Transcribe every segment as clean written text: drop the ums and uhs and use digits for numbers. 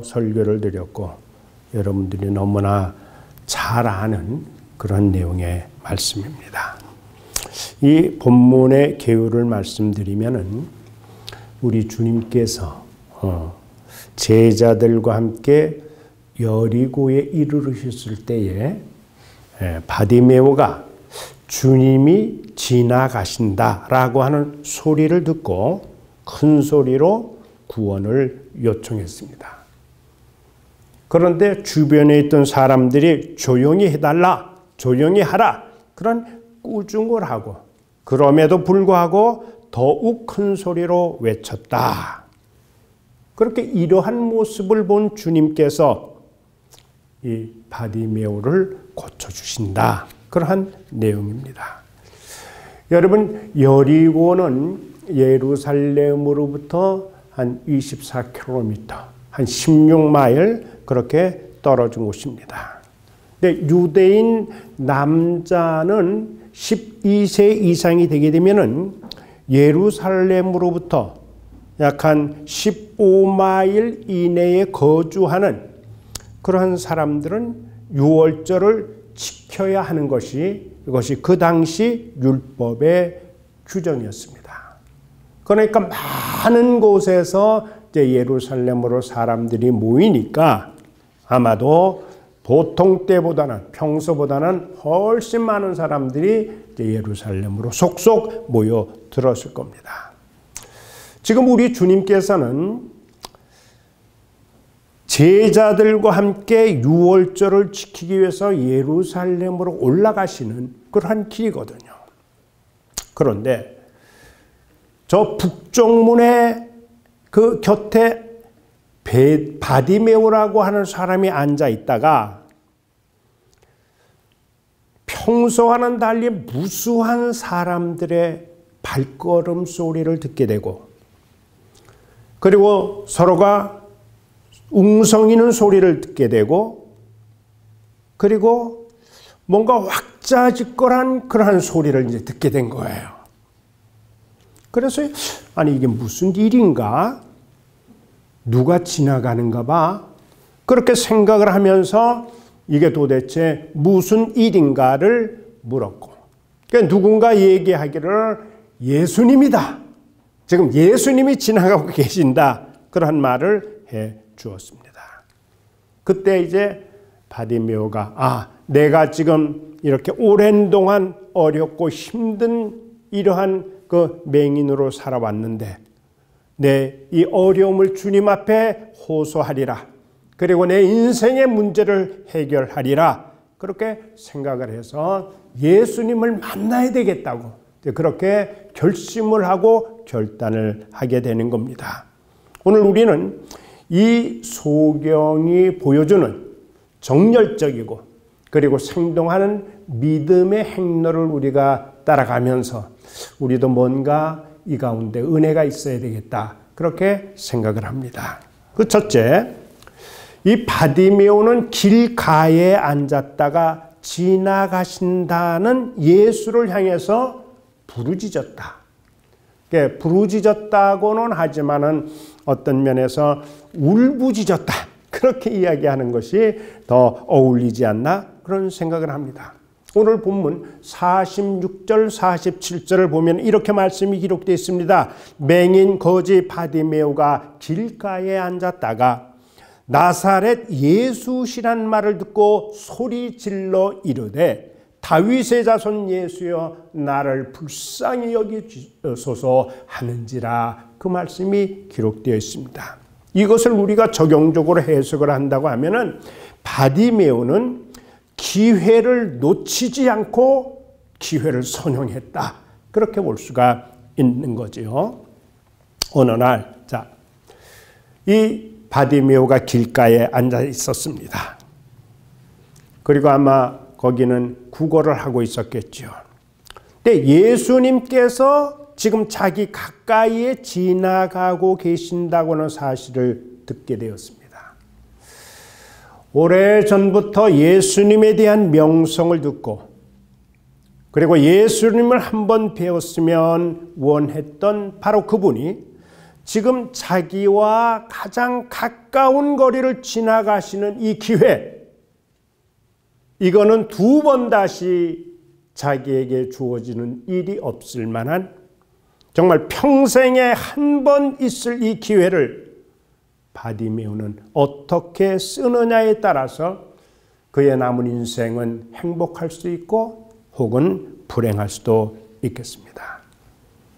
설교를 드렸고 여러분들이 너무나 잘 아는 그런 내용의 말씀입니다. 이 본문의 개요를 말씀드리면은 우리 주님께서 제자들과 함께 여리고에 이르르셨을 때에 바디메오가 주님이 지나가신다라고 하는 소리를 듣고 큰 소리로 구원을 요청했습니다. 그런데 주변에 있던 사람들이 조용히 해달라, 조용히 하라 그런 꾸중을 하고 그럼에도 불구하고 더욱 큰 소리로 외쳤다. 그렇게 이러한 모습을 본 주님께서 이 바디메오를 고쳐주신다. 그러한 내용입니다. 여러분, 여리고는 예루살렘으로부터 한 24km, 한 16마일 그렇게 떨어진 곳입니다. 근데 유대인 남자는 12세 이상이 되게 되면은 예루살렘으로부터 약 한 15마일 이내에 거주하는 그러한 사람들은 유월절을 지켜야 하는 것이 이것이 그 당시 율법의 규정이었습니다. 그러니까 많은 곳에서 이제 예루살렘으로 사람들이 모이니까 아마도 보통 때보다는 평소보다는 훨씬 많은 사람들이 이제 예루살렘으로 속속 모여 들었을 겁니다. 지금 우리 주님께서는 제자들과 함께 유월절을 지키기 위해서 예루살렘으로 올라가시는 그러한 길이거든요. 그런데 저 북쪽문의 그 곁에 바디메오라고 하는 사람이 앉아 있다가 평소와는 달리 무수한 사람들의 발걸음 소리를 듣게 되고 그리고 서로가 웅성이는 소리를 듣게 되고 그리고 뭔가 왁자지껄한 그러한 소리를 이제 듣게 된 거예요. 그래서 아니 이게 무슨 일인가? 누가 지나가는가 봐. 그렇게 생각을 하면서 이게 도대체 무슨 일인가를 물었고 그러니까 누군가 얘기하기를 예수님이다. 지금 예수님이 지나가고 계신다. 그런 말을 해 주었습니다. 그때 이제 바디메오가 내가 지금 이렇게 오랜 동안 어렵고 힘든 이러한 그 맹인으로 살아왔는데 내 이 어려움을 주님 앞에 호소하리라. 그리고 내 인생의 문제를 해결하리라. 그렇게 생각을 해서 예수님을 만나야 되겠다고 그렇게 결심을 하고 결단을 하게 되는 겁니다. 오늘 우리는 이 소경이 보여주는 정열적이고 그리고 생동하는 믿음의 행로를 우리가 따라가면서 우리도 뭔가 이 가운데 은혜가 있어야 되겠다. 그렇게 생각을 합니다. 그 첫째, 이 바디메오는 길가에 앉았다가 지나가신다는 예수를 향해서 부르짖었다. 부르짖었다고는 하지만은 어떤 면에서 울부짖었다. 그렇게 이야기하는 것이 더 어울리지 않나 그런 생각을 합니다. 오늘 본문 46절 47절을 보면 이렇게 말씀이 기록되어 있습니다. 맹인 거지 바디메오가 길가에 앉았다가 나사렛 예수시란 말을 듣고 소리 질러 이르되 다윗의 자손 예수여 나를 불쌍히 여기소서 하는지라 그 말씀이 기록되어 있습니다. 이것을 우리가 적용적으로 해석을 한다고 하면은 바디메오는 기회를 놓치지 않고 기회를 선용했다. 그렇게 볼 수가 있는 거죠. 어느 날, 이 바디메오가 길가에 앉아 있었습니다. 그리고 아마 거기는 구걸을 하고 있었겠죠. 근데 예수님께서 지금 자기 가까이에 지나가고 계신다고는 사실을 듣게 되었습니다. 오래전부터 예수님에 대한 명성을 듣고 그리고 예수님을 한번 배웠으면 원했던 바로 그분이 지금 자기와 가장 가까운 거리를 지나가시는 이 기회, 이거는 두 번 다시 자기에게 주어지는 일이 없을 만한, 정말 평생에 한 번 있을 이 기회를 바디메오는 어떻게 쓰느냐에 따라서 그의 남은 인생은 행복할 수 있고 혹은 불행할 수도 있겠습니다.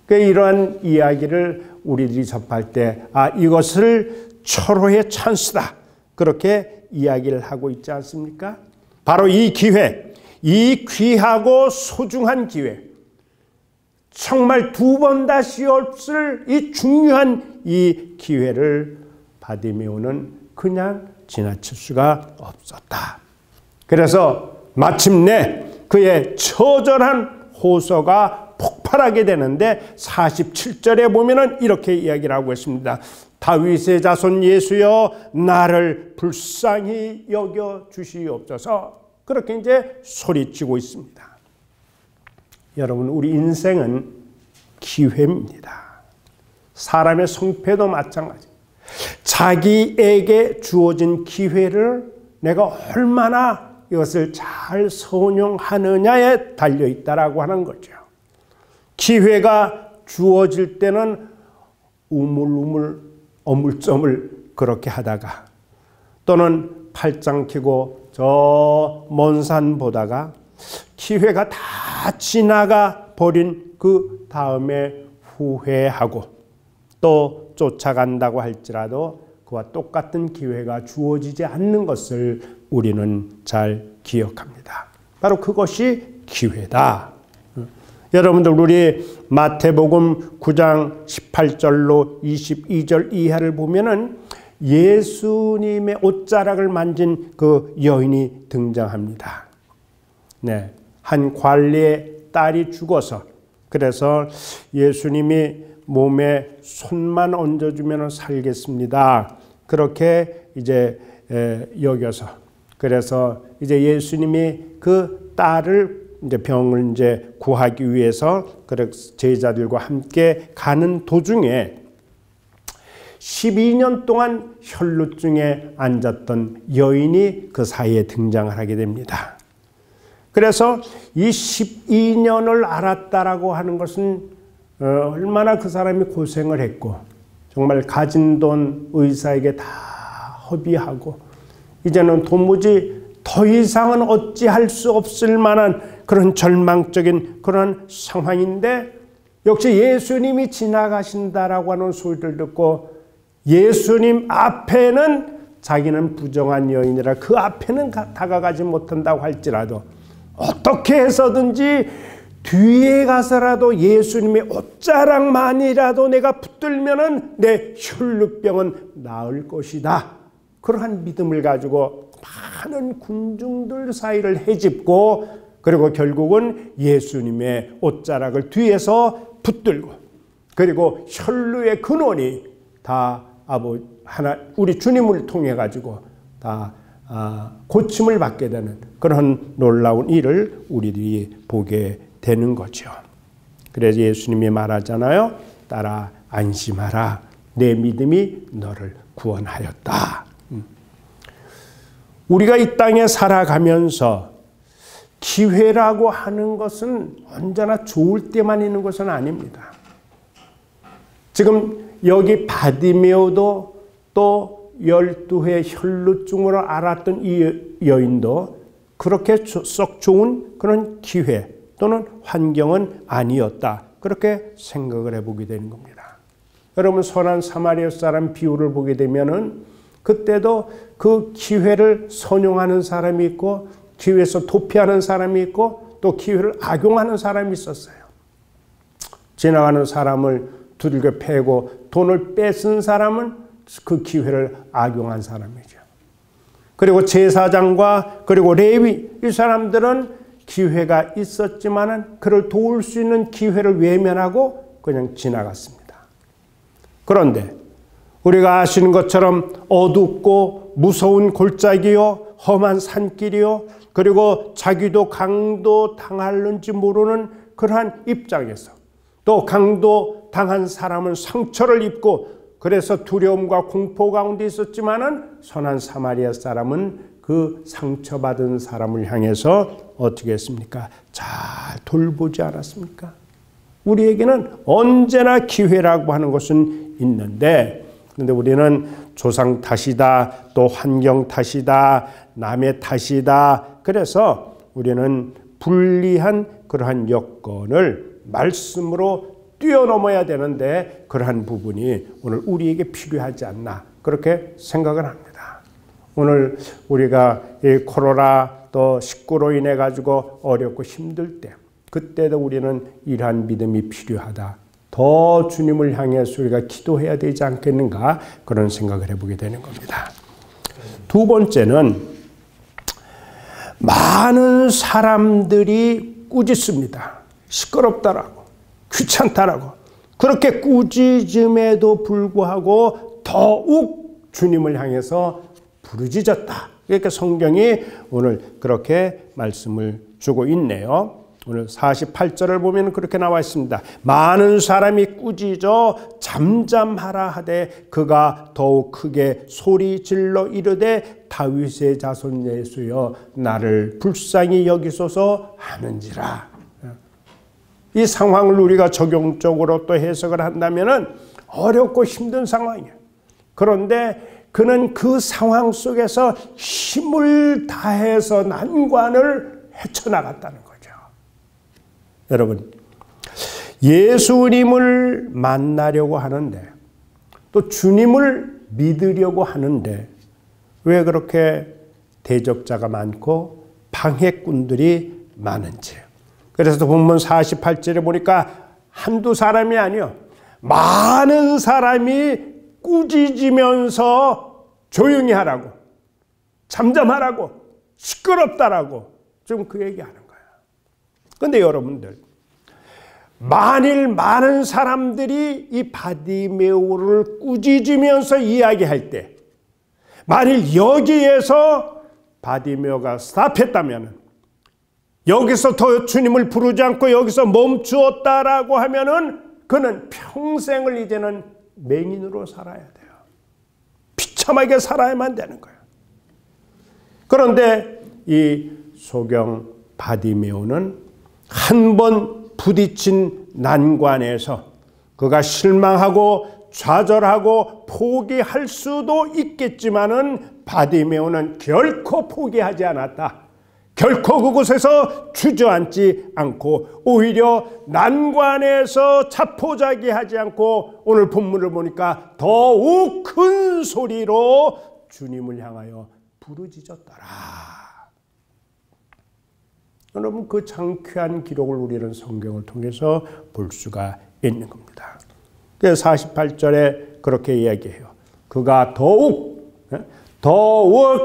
이러한 이야기를 우리들이 접할 때 이것을 철호의 찬스다, 그렇게 이야기를 하고 있지 않습니까? 바로 이 기회, 이 귀하고 소중한 기회, 정말 두 번 다시 없을 이 중요한 이 기회를 바디메오는 그냥 지나칠 수가 없었다. 그래서 마침내 그의 처절한 호소가 폭발하게 되는데 47절에 보면은 이렇게 이야기를 하고 있습니다. 다윗의 자손 예수여 나를 불쌍히 여겨 주시옵소서. 그렇게 이제 소리치고 있습니다. 여러분, 우리 인생은 기회입니다. 사람의 성패도 마찬가지. 자기에게 주어진 기회를 내가 얼마나 이것을 잘 선용하느냐에 달려있다라고 하는 거죠. 기회가 주어질 때는 우물우물 어물쩡을 그렇게 하다가, 또는 팔짱 끼고 저 먼 산 보다가 기회가 다 지나가 버린 그 다음에 후회하고 또 쫓아간다고 할지라도 그와 똑같은 기회가 주어지지 않는 것을 우리는 잘 기억합니다. 바로 그것이 기회다. 여러분들, 우리 마태복음 9장 18절로 22절 이하를 보면은 예수님의 옷자락을 만진 그 여인이 등장합니다. 네, 한 관리의 딸이 죽어서, 그래서 예수님이 몸에 손만 얹어주면 살겠습니다, 그렇게 이제 여겨서, 그래서 이제 예수님이 그 딸을 이제 병을 이제 구하기 위해서 제자들과 함께 가는 도중에 12년 동안 혈루증에 앉았던 여인이 그 사이에 등장을 하게 됩니다. 그래서 이 12년을 앓았다라고 하는 것은 얼마나 그 사람이 고생을 했고, 정말 가진 돈 의사에게 다 허비하고 이제는 도무지 더 이상은 어찌할 수 없을 만한 그런 절망적인 그런 상황인데, 역시 예수님이 지나가신다라고 하는 소리를 듣고 예수님 앞에는, 자기는 부정한 여인이라 그 앞에는 다가가지 못한다고 할지라도 어떻게 해서든지 뒤에 가서라도 예수님의 옷자락만이라도 내가 붙들면은 내 혈루병은 나을 것이다, 그러한 믿음을 가지고 많은 군중들 사이를 헤집고, 그리고 결국은 예수님의 옷자락을 뒤에서 붙들고, 그리고 혈루의 근원이 다 우리 주님을 통해 가지고 다 고침을 받게 되는 그런 놀라운 일을 우리들이 보게 되는 거죠. 그래서 예수님이 말하잖아요. 딸아 안심하라, 내 믿음이 너를 구원하였다. 우리가 이 땅에 살아가면서 기회라고 하는 것은 언제나 좋을 때만 있는 것은 아닙니다. 지금 여기 바디메오도 또 12회 혈루증으로 앓았던 이 여인도 그렇게 썩 좋은 그런 기회 또는 환경은 아니었다, 그렇게 생각을 해보게 되는 겁니다. 여러분, 선한 사마리아 사람 비유를 보게 되면은 그때도 그 기회를 선용하는 사람이 있고, 기회에서 도피하는 사람이 있고, 또 기회를 악용하는 사람이 있었어요. 지나가는 사람을 두들겨 패고 돈을 뺏은 사람은 그 기회를 악용한 사람이죠. 그리고 제사장과 그리고 레위, 이 사람들은 기회가 있었지만은 그를 도울 수 있는 기회를 외면하고 그냥 지나갔습니다. 그런데 우리가 아시는 것처럼 어둡고 무서운 골짜기요, 험한 산길이요, 그리고 자기도 강도 당할는지 모르는 그러한 입장에서, 또 강도 당한 사람은 상처를 입고 그래서 두려움과 공포 가운데 있었지만은 선한 사마리아 사람은 그 상처받은 사람을 향해서 어떻게 했습니까? 잘 돌보지 않았습니까? 우리에게는 언제나 기회라고 하는 것은 있는데, 그런데 우리는 조상 탓이다, 또 환경 탓이다, 남의 탓이다. 그래서 우리는 불리한 그러한 여건을 말씀으로 뛰어넘어야 되는데 그러한 부분이 오늘 우리에게 필요하지 않나 그렇게 생각을 합니다. 오늘 우리가 이 코로나 또 19로 인해 가지고 어렵고 힘들 때 그때도 우리는 이러한 믿음이 필요하다. 더 주님을 향해서 우리가 기도해야 되지 않겠는가 그런 생각을 해보게 되는 겁니다. 두 번째는 많은 사람들이 꾸짖습니다. 시끄럽다라고, 귀찮다라고. 그렇게 꾸짖음에도 불구하고 더욱 주님을 향해서 부르짖었다. 이렇게 성경이 오늘 그렇게 말씀을 주고 있네요. 오늘 48절을 보면 그렇게 나와 있습니다. 많은 사람이 꾸짖어 잠잠하라 하되 그가 더욱 크게 소리 질러 이르되 다윗의 자손 예수여 나를 불쌍히 여기소서 하는지라. 이 상황을 우리가 적용적으로 또 해석을 한다면은 어렵고 힘든 상황이에요. 그런데 그는 그 상황 속에서 힘을 다해서 난관을 헤쳐나갔다는 거죠. 여러분, 예수님을 만나려고 하는데 또 주님을 믿으려고 하는데 왜 그렇게 대적자가 많고 방해꾼들이 많은지. 그래서 본문 48절에 보니까 한두 사람이 아니요. 많은 사람이 꾸짖으면서 조용히 하라고, 잠잠하라고, 시끄럽다라고 좀 그 얘기하는 거예요. 그런데 여러분들, 만일 많은 사람들이 이 바디메오를 꾸짖으면서 이야기할 때 만일 여기에서 바디메오가 스탑했다면, 여기서 더 주님을 부르지 않고 여기서 멈추었다라고 하면은 그는 평생을 이제는 맹인으로 살아야 돼요. 비참하게 살아야만 되는 거예요. 그런데 이 소경 바디메오는 한 번 부딪힌 난관에서 그가 실망하고 좌절하고 포기할 수도 있겠지만은 바디메오는 결코 포기하지 않았다. 결코 그곳에서 주저앉지 않고 오히려 난관에서 자포자기하지 않고 오늘 본문을 보니까 더욱 큰 소리로 주님을 향하여 부르짖었더라. 여러분, 그 장쾌한 기록을 우리는 성경을 통해서 볼 수가 있는 겁니다. 그래서 48절에 그렇게 이야기해요. 그가 더욱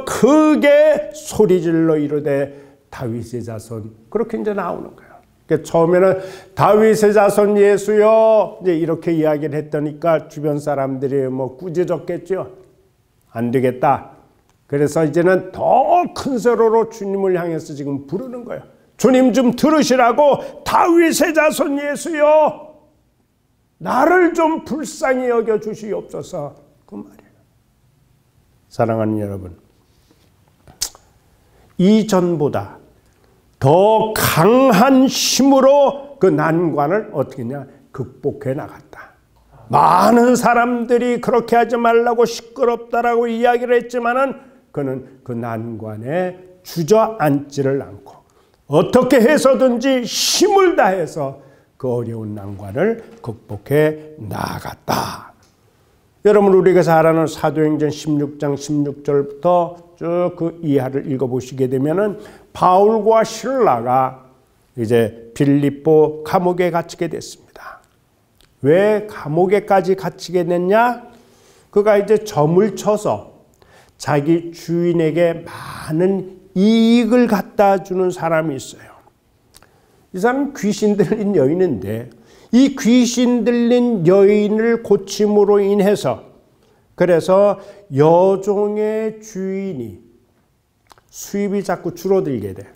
크게 소리질러 이르되 다윗의 자손, 그렇게 이제 나오는 거예요. 그러니까 처음에는 다윗의 자손 예수여 이제 이렇게 이야기를 했더니까 주변 사람들이 뭐 꾸짖었겠죠. 안 되겠다. 그래서 이제는 더 큰 소리로 주님을 향해서 지금 부르는 거예요. 주님 좀 들으시라고, 다윗의 자손 예수여 나를 좀 불쌍히 여겨 주시옵소서. 그 말이에요. 사랑하는 여러분, 이전보다 더 강한 힘으로 그 난관을 어떻게 했냐? 극복해 나갔다. 많은 사람들이 그렇게 하지 말라고 시끄럽다라고 이야기를 했지만은 그는 그 난관에 주저앉지를 않고 어떻게 해서든지 힘을 다해서 그 어려운 난관을 극복해 나아갔다. 여러분, 우리가 잘 아는 사도행전 16장 16절부터 쭉 그 이하를 읽어보시게 되면은 바울과 실라가 이제 빌립보 감옥에 갇히게 됐습니다. 왜 감옥에까지 갇히게 됐냐? 그가 이제 점을 쳐서 자기 주인에게 많은 이익을 갖다 주는 사람이 있어요. 이 사람은 귀신 들린 여인인데 이 귀신 들린 여인을 고침으로 인해서 그래서 여종의 주인이 수입이 자꾸 줄어들게 돼.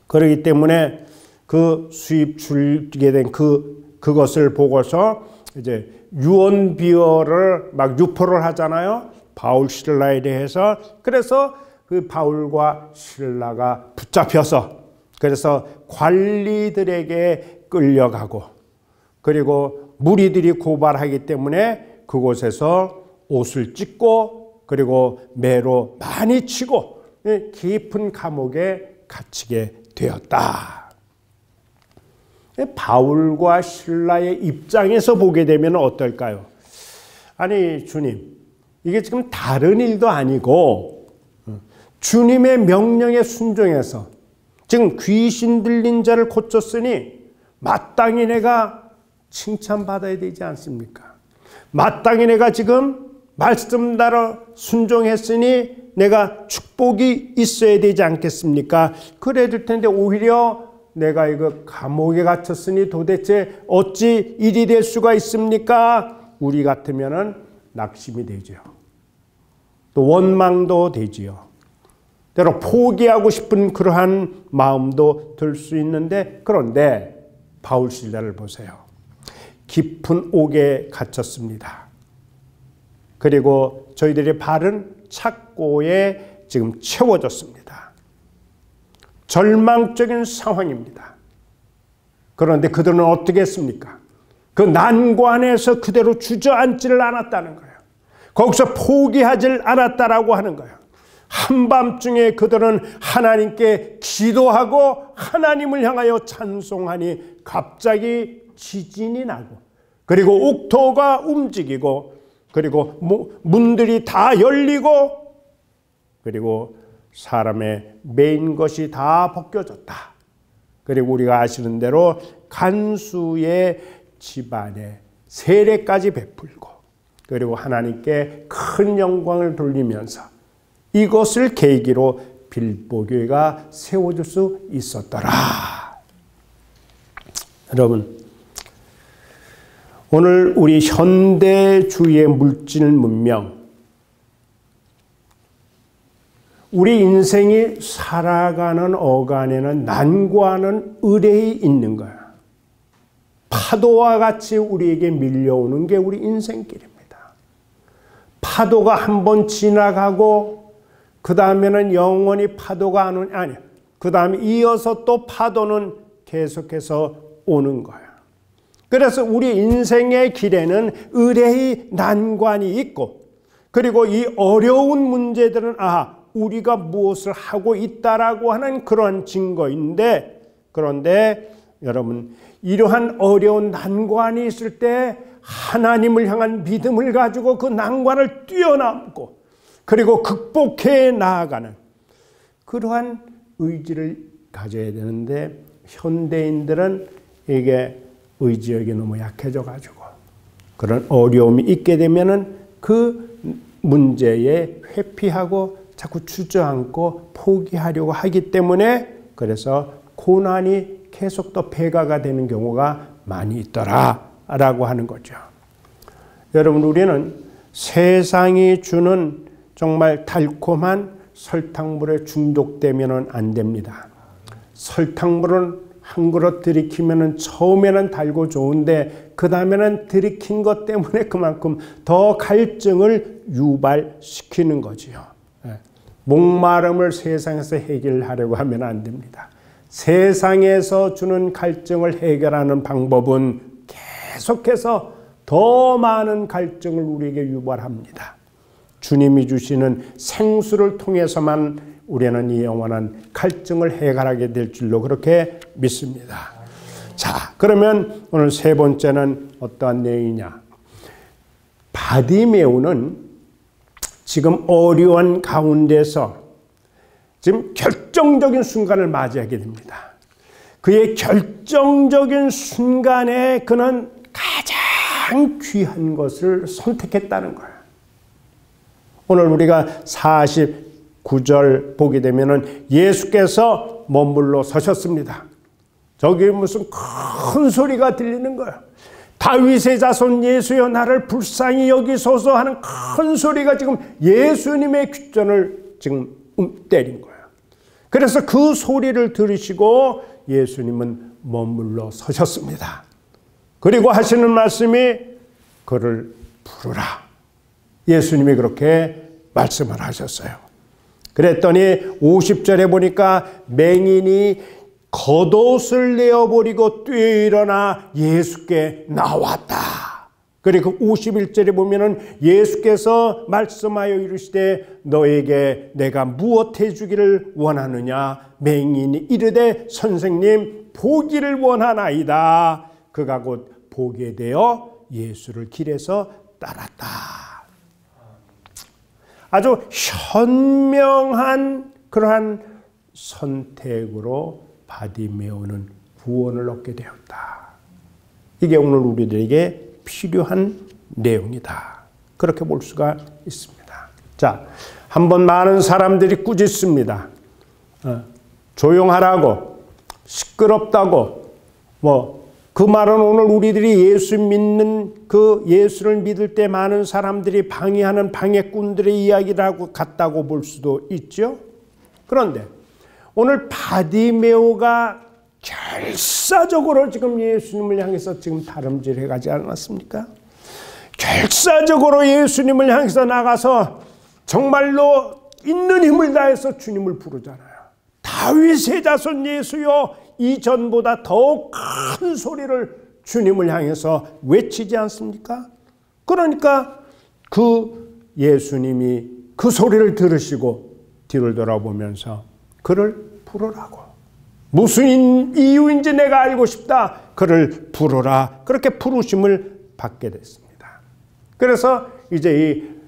그렇기 때문에 그 수입 줄게 된 그것을 보고서 이제 유언 비어를 막 유포를 하잖아요. 바울 신라에 대해서. 그래서 그 바울과 신라가 붙잡혀서 그래서 관리들에게 끌려가고 그리고 무리들이 고발하기 때문에 그곳에서 옷을 찢고 그리고 매로 많이 치고 깊은 감옥에 갇히게 되었다. 바울과 신라의 입장에서 보게 되면 어떨까요? 아니 주님, 이게 지금 다른 일도 아니고 주님의 명령에 순종해서 지금 귀신 들린 자를 고쳤으니 마땅히 내가 칭찬받아야 되지 않습니까? 마땅히 내가 지금 말씀 따라 순종했으니 내가 축복이 있어야 되지 않겠습니까? 그래야 될 텐데 오히려 내가 이거 감옥에 갇혔으니 도대체 어찌 일이 될 수가 있습니까? 우리 같으면은 낙심이 되죠. 또 원망도 되지요. 때로 포기하고 싶은 그러한 마음도 들 수 있는데 그런데 바울 신라를 보세요. 깊은 옥에 갇혔습니다. 그리고 저희들의 발은 착고에 지금 채워졌습니다. 절망적인 상황입니다. 그런데 그들은 어떻게 했습니까? 그 난관에서 그대로 주저앉지를 않았다는 거예요. 거기서 포기하지 않았다라고 하는 거예요. 한밤중에 그들은 하나님께 기도하고 하나님을 향하여 찬송하니 갑자기 지진이 나고 그리고 옥토가 움직이고 그리고 문들이 다 열리고 그리고 사람의 매인 것이 다 벗겨졌다. 그리고 우리가 아시는 대로 간수의 집안에 세례까지 베풀고 그리고 하나님께 큰 영광을 돌리면서 이것을 계기로 빌보교회가 세워질 수 있었더라. 여러분, 오늘 우리 현대주의의 물질 문명, 우리 인생이 살아가는 어간에는 난관은 의뢰이 있는 거야. 파도와 같이 우리에게 밀려오는 게 우리 인생길입니다. 파도가 한번 지나가고 그 다음에는 영원히 파도가 안 오니 아니야. 그 다음에 이어서 또 파도는 계속해서 오는 거야. 그래서 우리 인생의 길에는 의뢰의 난관이 있고 그리고 이 어려운 문제들은 우리가 무엇을 하고 있다라고 하는 그러한 증거인데 그런데 여러분 이러한 어려운 난관이 있을 때 하나님을 향한 믿음을 가지고 그 난관을 뛰어넘고 그리고 극복해 나아가는 그러한 의지를 가져야 되는데 현대인들은 이게 의지력이 너무 약해져 가지고 그런 어려움이 있게 되면은 그 문제에 회피하고 자꾸 주저앉고 포기하려고 하기 때문에 그래서 고난이 계속 더 배가가 되는 경우가 많이 있더라라고 하는 거죠. 여러분 우리는 세상이 주는 정말 달콤한 설탕물에 중독되면 안 됩니다. 설탕물은 한 그릇 들이키면 처음에는 달고 좋은데 그 다음에는 들이킨 것 때문에 그만큼 더 갈증을 유발시키는 거지요. 목마름을 세상에서 해결하려고 하면 안 됩니다. 세상에서 주는 갈증을 해결하는 방법은 계속해서 더 많은 갈증을 우리에게 유발합니다. 주님이 주시는 생수를 통해서만 우리는 이 영원한 갈증을 해결하게 될 줄로 그렇게 믿습니다. 자, 그러면 오늘 세 번째는 어떠한 내용이냐? 바디메오는 지금 어려운 가운데서 지금 결정적인 순간을 맞이하게 됩니다. 그의 결정적인 순간에 그는 가장 귀한 것을 선택했다는 거예요. 오늘 우리가 49절 보게 되면은 예수께서 머물러 서셨습니다. 저기 무슨 큰 소리가 들리는 거야. 다윗의 자손 예수여 나를 불쌍히 여기소서 하는 큰 소리가 지금 예수님의 귓전을 지금 때린 거야. 그래서 그 소리를 들으시고 예수님은 머물러 서셨습니다. 그리고 하시는 말씀이 그를 부르라. 예수님이 그렇게 말씀을 하셨어요. 그랬더니 50절에 보니까 맹인이 겉옷을 내어버리고 뛰어일어나 예수께 나왔다. 그리고 51절에 보면은 예수께서 말씀하여 이르시되 너에게 내가 무엇 해주기를 원하느냐. 맹인이 이르되 선생님 보기를 원하나이다. 그가 곧 보게 되어 예수를 길에서 따랐다. 아주 현명한 그러한 선택으로 바디메오는 구원을 얻게 되었다. 이게 오늘 우리들에게 필요한 내용이다. 그렇게 볼 수가 있습니다. 자, 한번 많은 사람들이 꾸짖습니다. 조용하라고, 시끄럽다고, 그 말은 오늘 우리들이 예수 믿는 그 예수를 믿을 때 많은 사람들이 방해하는 방해꾼들의 이야기라고 같다고 볼 수도 있죠. 그런데 오늘 바디메오가 결사적으로 지금 예수님을 향해서 지금 다름질해 가지 않았습니까? 결사적으로 예수님을 향해서 나가서 정말로 있는 힘을 다해서 주님을 부르잖아요. 다윗의 자손 예수여, 이전보다 더욱 큰 소리를 주님을 향해서 외치지 않습니까? 그러니까 그 예수님이 그 소리를 들으시고 뒤를 돌아보면서 그를 부르라고. 무슨 이유인지 내가 알고 싶다. 그를 부르라. 그렇게 부르심을 받게 됐습니다. 그래서 이제 이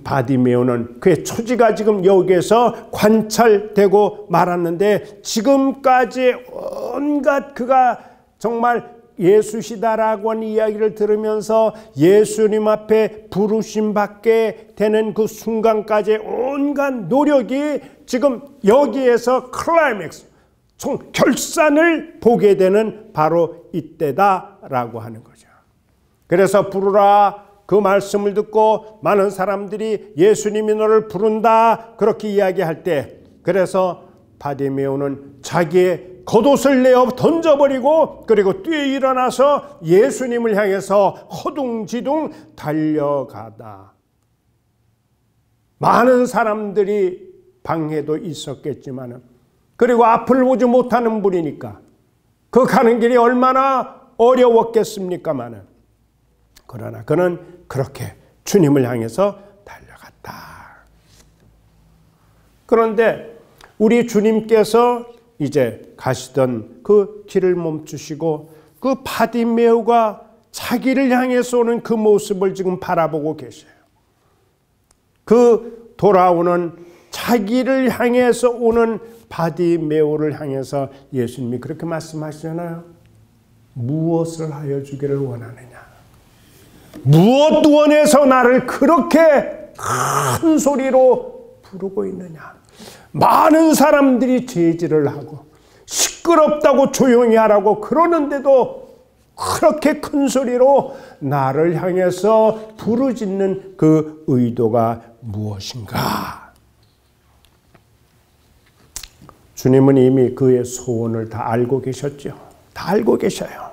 바디메오는 그의 처지가 지금 여기에서 관찰되고 말았는데, 지금까지 온갖 그가 정말 예수시다라고 하는 이야기를 들으면서 예수님 앞에 부르심 받게 되는 그 순간까지 온갖 노력이 지금 여기에서 클라이맥스, 총 결산을 보게 되는 바로 이때다라고 하는 거죠. 그래서 부르라. 그 말씀을 듣고 많은 사람들이 예수님이 너를 부른다 그렇게 이야기할 때, 그래서 바디메오는 자기의 겉옷을 내어 던져버리고 그리고 뛰어 일어나서 예수님을 향해서 허둥지둥 달려가다. 많은 사람들이 방해도 있었겠지만, 그리고 앞을 보지 못하는 분이니까 그 가는 길이 얼마나 어려웠겠습니까마는, 그러나 그는 그렇게 주님을 향해서 달려갔다. 그런데 우리 주님께서 이제 가시던 그 길을 멈추시고 그 바디메오가 자기를 향해서 오는 그 모습을 지금 바라보고 계셔요. 그 돌아오는 자기를 향해서 오는 바디메오를 향해서 예수님이 그렇게 말씀하시잖아요. 무엇을 하여 주기를 원하느냐? 무엇 원해서 나를 그렇게 큰 소리로 부르고 있느냐? 많은 사람들이 제지를 하고 시끄럽다고 조용히 하라고 그러는데도 그렇게 큰 소리로 나를 향해서 부르짖는 그 의도가 무엇인가? 주님은 이미 그의 소원을 다 알고 계셨죠. 다 알고 계셔요.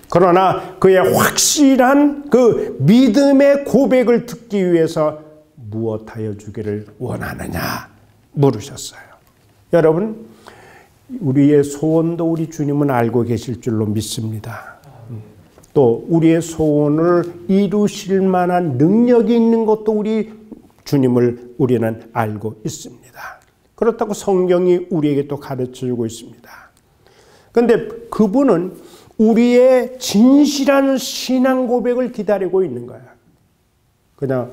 그러나 그의 확실한 그 믿음의 고백을 듣기 위해서 무엇하여 주기를 원하느냐 물으셨어요. 여러분, 우리의 소원도 우리 주님은 알고 계실 줄로 믿습니다. 또 우리의 소원을 이루실 만한 능력이 있는 것도 우리 주님을 우리는 알고 있습니다. 그렇다고 성경이 우리에게 또 가르쳐주고 있습니다. 그런데 그분은 우리의 진실한 신앙 고백을 기다리고 있는 거야. 그냥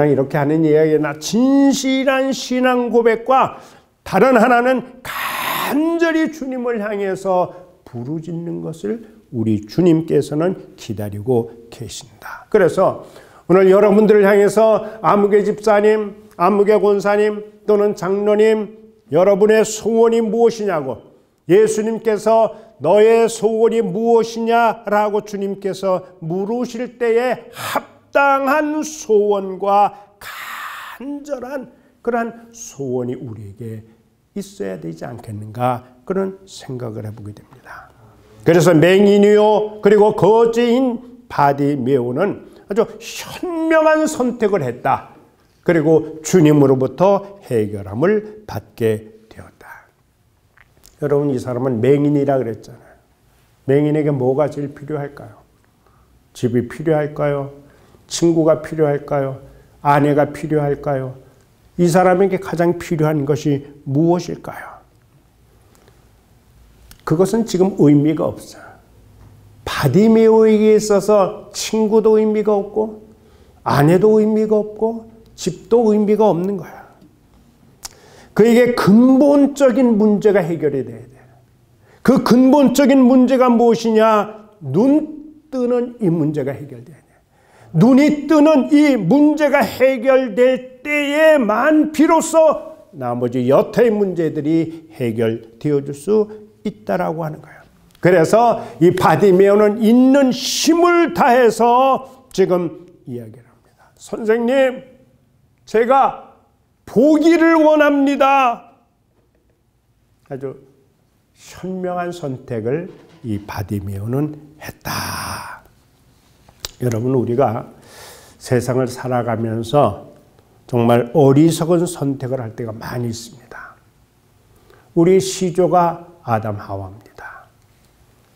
이렇게 하는 이야기나 진실한 신앙 고백과 다른 하나는 간절히 주님을 향해서 부르짖는 것을 우리 주님께서는 기다리고 계신다. 그래서 오늘 여러분들을 향해서 아무개 집사님, 아무개 권사님 또는 장로님, 여러분의 소원이 무엇이냐고, 예수님께서 너의 소원이 무엇이냐라고 주님께서 물으실 때에 합당한 소원과 간절한 그러한 소원이 우리에게 있어야 되지 않겠는가, 그런 생각을 해보게 됩니다. 그래서 맹인이요 그리고 거지인 바디메오는 아주 현명한 선택을 했다. 그리고 주님으로부터 해결함을 받게 되었다. 여러분, 이 사람은 맹인이라 그랬잖아요. 맹인에게 뭐가 제일 필요할까요? 집이 필요할까요? 친구가 필요할까요? 아내가 필요할까요? 이 사람에게 가장 필요한 것이 무엇일까요? 그것은 지금 의미가 없어요. 바디메오에게 있어서 친구도 의미가 없고 아내도 의미가 없고 집도 의미가 없는 거야. 그에게 근본적인 문제가 해결이 돼야 돼. 그 근본적인 문제가 무엇이냐? 눈 뜨는 이 문제가 해결돼야 돼. 눈이 뜨는 이 문제가 해결될 때에만 비로소 나머지 여타의 문제들이 해결되어질 수 있다라고 하는 거예요. 그래서 이 바디메오는 있는 힘을 다해서 지금 이야기를 합니다. 선생님, 제가 보기를 원합니다. 아주 현명한 선택을 이 바디메오는 했다. 여러분, 우리가 세상을 살아가면서 정말 어리석은 선택을 할 때가 많이 있습니다. 우리 시조가 아담 하와입니다.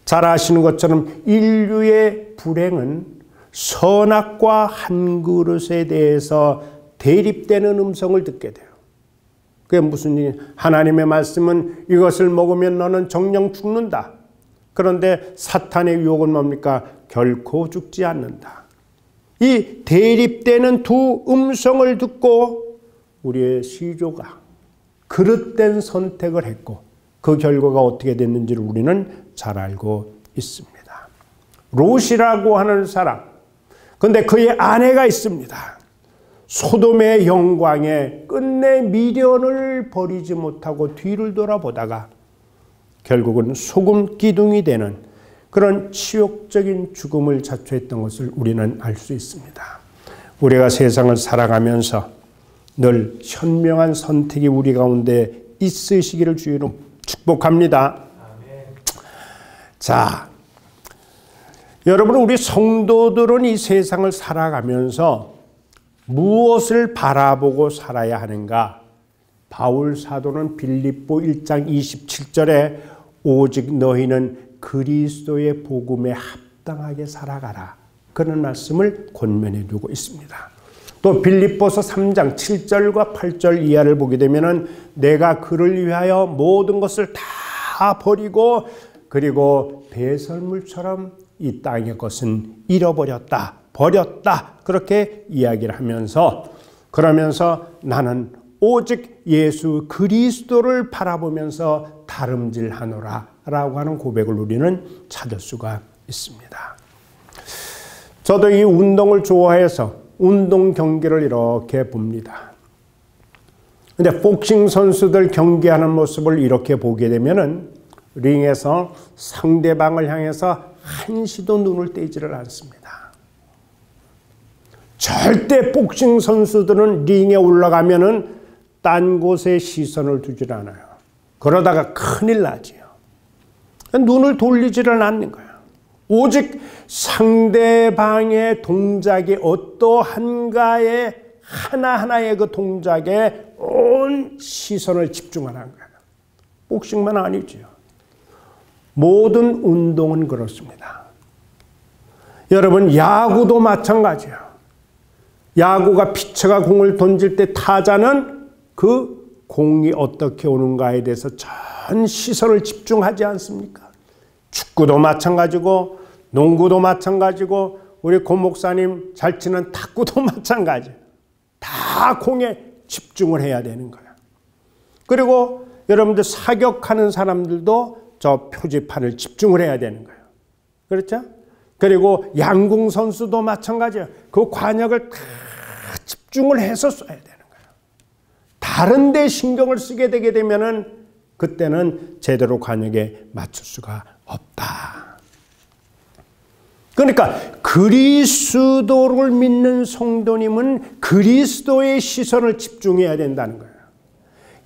잘 아시는 것처럼 인류의 불행은 선악과 한 그릇에 대해서 대립되는 음성을 듣게 돼요. 그게 무슨 일? 하나님의 말씀은 이것을 먹으면 너는 정령 죽는다. 그런데 사탄의 유혹은 뭡니까? 결코 죽지 않는다. 이 대립되는 두 음성을 듣고 우리의 시조가 그릇된 선택을 했고 그 결과가 어떻게 됐는지를 우리는 잘 알고 있습니다. 롯이라고 하는 사람, 근데 그의 아내가 있습니다. 소돔의 영광에 끝내 미련을 버리지 못하고 뒤를 돌아보다가 결국은 소금 기둥이 되는 그런 치욕적인 죽음을 자초했던 것을 우리는 알 수 있습니다. 우리가 세상을 살아가면서 늘 현명한 선택이 우리 가운데 있으시기를 주의로 축복합니다. 자, 여러분, 우리 성도들은 이 세상을 살아가면서 무엇을 바라보고 살아야 하는가? 바울 사도는 빌립보 1장 27절에 오직 너희는 그리스도의 복음에 합당하게 살아가라. 그런 말씀을 권면해 두고 있습니다. 또 빌립보서 3장 7절과 8절 이하를 보게 되면은 내가 그를 위하여 모든 것을 다 버리고 그리고 배설물처럼 이 땅의 것은 잃어버렸다. 버렸다. 그렇게 이야기를 하면서 그러면서 나는 오직 예수 그리스도를 바라보면서 다름질하노라 라고 하는 고백을 우리는 찾을 수가 있습니다. 저도 이 운동을 좋아해서 운동 경기를 이렇게 봅니다. 근데 복싱 선수들 경기하는 모습을 이렇게 보게 되면은 링에서 상대방을 향해서 한시도 눈을 떼지를 않습니다. 절대 복싱 선수들은 링에 올라가면은 딴 곳에 시선을 두질 않아요. 그러다가 큰일 나지요. 눈을 돌리지를 않는 거예요. 오직 상대방의 동작이 어떠한가에 하나하나의 그 동작에 온 시선을 집중하는 거예요. 복싱만 아니지요. 모든 운동은 그렇습니다. 여러분, 야구도 마찬가지예요. 야구가 피처가 공을 던질 때 타자는 그 공이 어떻게 오는가에 대해서 전 시선을 집중하지 않습니까? 축구도 마찬가지고 농구도 마찬가지고 우리 고 목사님 잘 치는 탁구도 마찬가지예요. 다 공에 집중을 해야 되는 거예요. 그리고 여러분들 사격하는 사람들도 저 표지판을 집중을 해야 되는 거예요. 그렇죠? 그리고 양궁 선수도 마찬가지예요. 그 관역을 다 집중을 해서 쏴야 되는 거예요. 다른 데 신경을 쓰게 되게 되면은 그때는 제대로 관역에 맞출 수가 없다. 그러니까 그리스도를 믿는 성도님은 그리스도의 시선을 집중해야 된다는 거예요.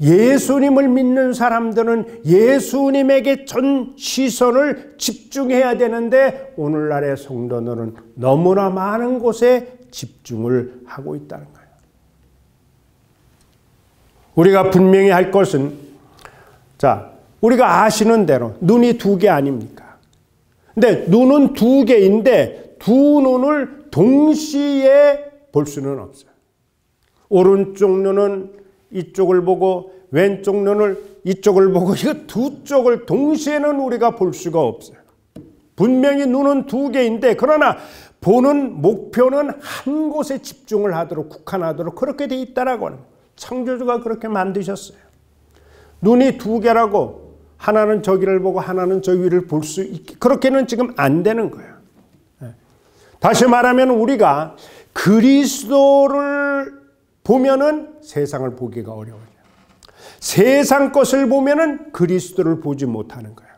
예수님을 믿는 사람들은 예수님에게 전 시선을 집중해야 되는데 오늘날의 성도들은 너무나 많은 곳에 집중을 하고 있다는 거예요. 우리가 분명히 할 것은, 자, 우리가 아시는 대로 눈이 두 개 아닙니까? 근데 눈은 두 개인데 두 눈을 동시에 볼 수는 없어요. 오른쪽 눈은 이쪽을 보고 왼쪽 눈을 이쪽을 보고, 이거 두 쪽을 동시에는 우리가 볼 수가 없어요. 분명히 눈은 두 개인데 그러나 보는 목표는 한 곳에 집중을 하도록, 국한하도록 그렇게 돼 있다라고 하는 거예요. 창조주가 그렇게 만드셨어요. 눈이 두 개라고 하나는 저기를 보고 하나는 저 위를 볼 수 있게, 그렇게는 지금 안 되는 거예요. 다시 말하면 우리가 그리스도를 보면은 세상을 보기가 어려워요. 세상 것을 보면은 그리스도를 보지 못하는 거예요.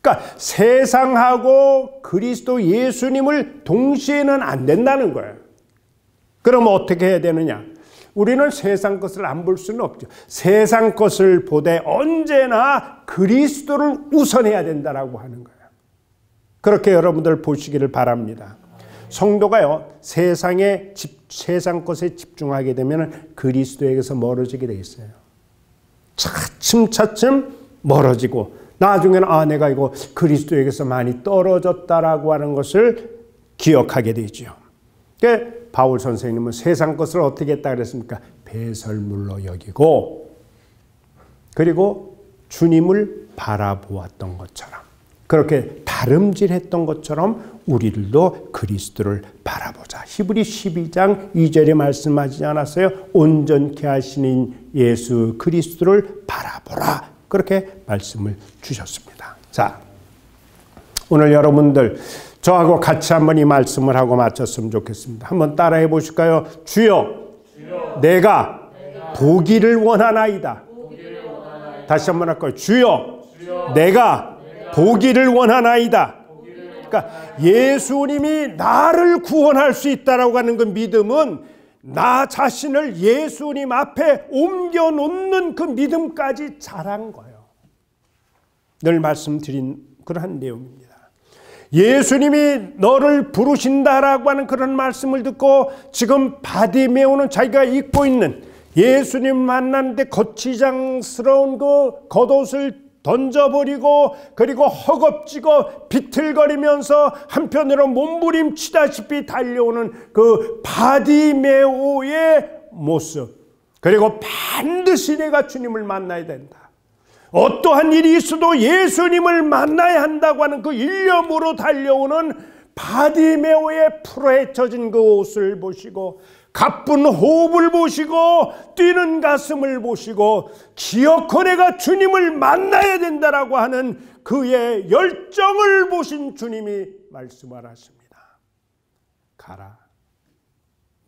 그러니까 세상하고 그리스도 예수님을 동시에는 안 된다는 거예요. 그럼 어떻게 해야 되느냐? 우리는 세상 것을 안 볼 수는 없죠. 세상 것을 보되 언제나 그리스도를 우선해야 된다라고 하는 거예요. 그렇게 여러분들 보시기를 바랍니다. 성도가요, 세상 것에 집중하게 되면 그리스도에게서 멀어지게 돼 있어요. 차츰차츰 멀어지고 나중에는 내가 이거 그리스도에게서 많이 떨어졌다라고 하는 것을 기억하게 되죠. 그러니까 바울 선생님은 세상 것을 어떻게 했다 그랬습니까? 배설물로 여기고 그리고 주님을 바라보았던 것처럼, 그렇게 다름질했던 것처럼 우리들도 그리스도를 바라보자. 히브리 12장 2절에 말씀하지 않았어요? 온전케 하시는 예수 그리스도를 바라보라. 그렇게 말씀을 주셨습니다. 자, 오늘 여러분들 저하고 같이 한번 이 말씀을 하고 마쳤으면 좋겠습니다. 한번 따라해 보실까요? 주여, 내가 보기를 원하나이다. 다시 한번 할까요? 주여, 내가 보기를 원하나이다. 그러니까 예수님이 나를 구원할 수 있다라고 하는 그 믿음은 나 자신을 예수님 앞에 옮겨놓는 그 믿음까지 자란 거예요. 늘 말씀드린 그러한 내용입니다. 예수님이 너를 부르신다라고 하는 그런 말씀을 듣고 지금 바디메오는 자기가 입고 있는 예수님 만났는데 거치장스러운 그 겉옷을 던져버리고 그리고 허겁지겁 비틀거리면서 한편으로 몸부림치다시피 달려오는 그 바디메오의 모습, 그리고 반드시 내가 주님을 만나야 된다, 어떠한 일이 있어도 예수님을 만나야 한다고 하는 그 일념으로 달려오는 바디메오의 풀어헤쳐진 그 옷을 보시고 가쁜 호흡을 보시고 뛰는 가슴을 보시고 기어코 내가 주님을 만나야 된다라고 하는 그의 열정을 보신 주님이 말씀하셨습니다. 가라,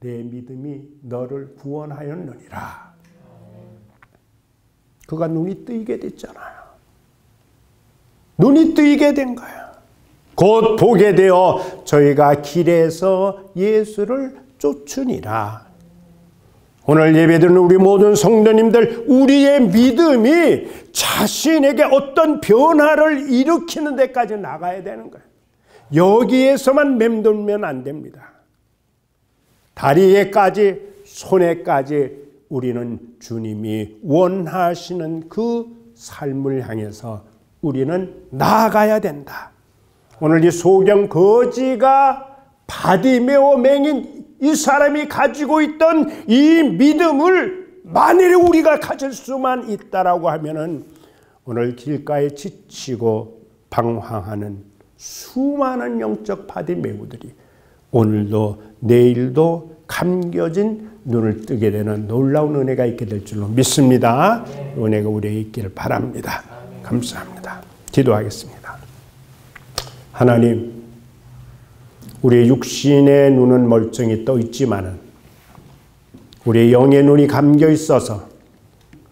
내 믿음이 너를 구원하였느니라. 그가 눈이 뜨이게 됐잖아요. 눈이 뜨이게 된 거야. 곧 보게 되어 저희가 길에서 예수를 쫓으니라. 오늘 예배드리는 우리 모든 성도님들, 우리의 믿음이 자신에게 어떤 변화를 일으키는 데까지 나가야 되는 거예요. 여기에서만 맴돌면 안 됩니다. 다리에까지, 손에까지 우리는 주님이 원하시는 그 삶을 향해서 우리는 나아가야 된다. 오늘 이 소경 거지가 바디메오 맹인 이 사람이 가지고 있던 이 믿음을 만일에 우리가 가질 수만 있다라고 하면은 오늘 길가에 지치고 방황하는 수많은 영적 바디메오들이 오늘도 내일도 감겨진 눈을 뜨게 되는 놀라운 은혜가 있게 될 줄로 믿습니다. 은혜가 우리에게 있기를 바랍니다. 감사합니다. 기도하겠습니다. 하나님, 우리의 육신의 눈은 멀쩡히 떠 있지만은 우리의 영의 눈이 감겨 있어서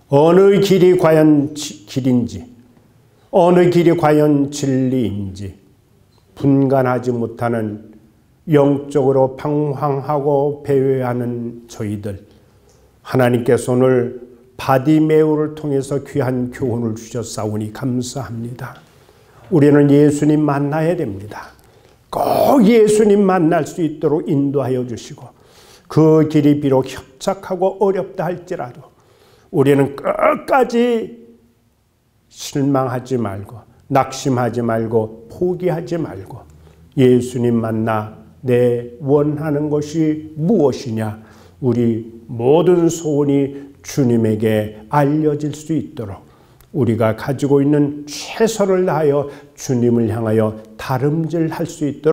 어느 길이 과연 길인지, 어느 길이 과연 진리인지 분간하지 못하는 영적으로 방황하고 배회하는 저희들, 하나님께서 오늘 바디메오를 통해서 귀한 교훈을 주셨사오니 감사합니다. 우리는 예수님 만나야 됩니다. 꼭 예수님 만날 수 있도록 인도하여 주시고 그 길이 비록 협착하고 어렵다 할지라도 우리는 끝까지 실망하지 말고 낙심하지 말고 포기하지 말고 예수님 만나 내 원하는 것이 무엇이냐 우리 모든 소원이 주님에게 알려질 수 있도록 우리가 가지고 있는 최선을 다하여 주님을 향하여 다름질할 수 있도록